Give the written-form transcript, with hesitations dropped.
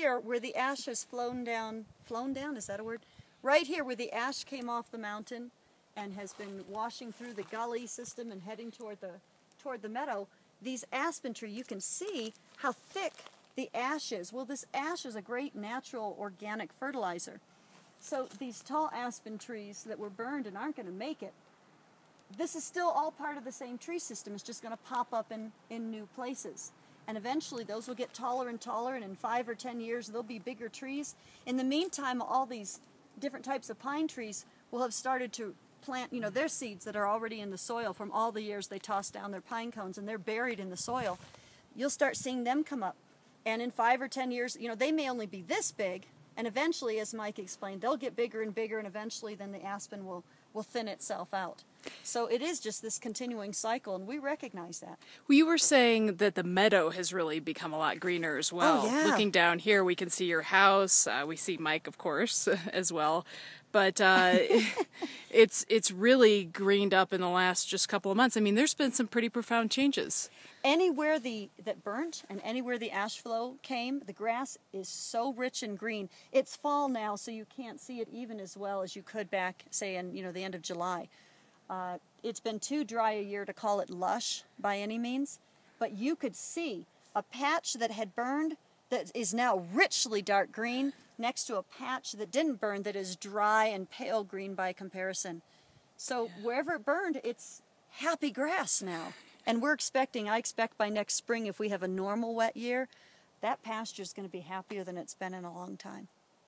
here where the ash has flown down, is that a word? Right here where the ash came off the mountain and has been washing through the gully system and heading toward the meadow, these aspen trees, you can see how thick the ash is. Well, this ash is a great natural organic fertilizer. So these tall aspen trees that were burned and aren't going to make it, this is still all part of the same tree system. It's just going to pop up in new places. And eventually those will get taller and taller, and in 5 or 10 years they'll be bigger trees. In the meantime, all these different types of pine trees will have started to plant, you know, their seeds that are already in the soil from all the years they tossed down their pine cones, and they're buried in the soil. You'll start seeing them come up. And in 5 or 10 years, you know, they may only be this big, and eventually, as Mike explained, they'll get bigger and bigger, and eventually then the aspen will thin itself out. So it is just this continuing cycle, and we recognize that. Well, you were saying that the meadow has really become a lot greener as well. Oh, yeah. Looking down here, we can see your house. We see Mike, of course, as well. But it's really greened up in the last just couple of months. I mean, there's been some pretty profound changes. Anywhere that burnt and anywhere the ash flow came, the grass is so rich and green. It's fall now, so you can't see it even as well as you could back, say, in the end of July. It's been too dry a year to call it lush by any means, but you could see a patch that had burned that is now richly dark green next to a patch that didn't burn that is dry and pale green by comparison. So wherever it burned, it's happy grass now. And I expect by next spring, if we have a normal wet year, that pasture is going to be happier than it's been in a long time.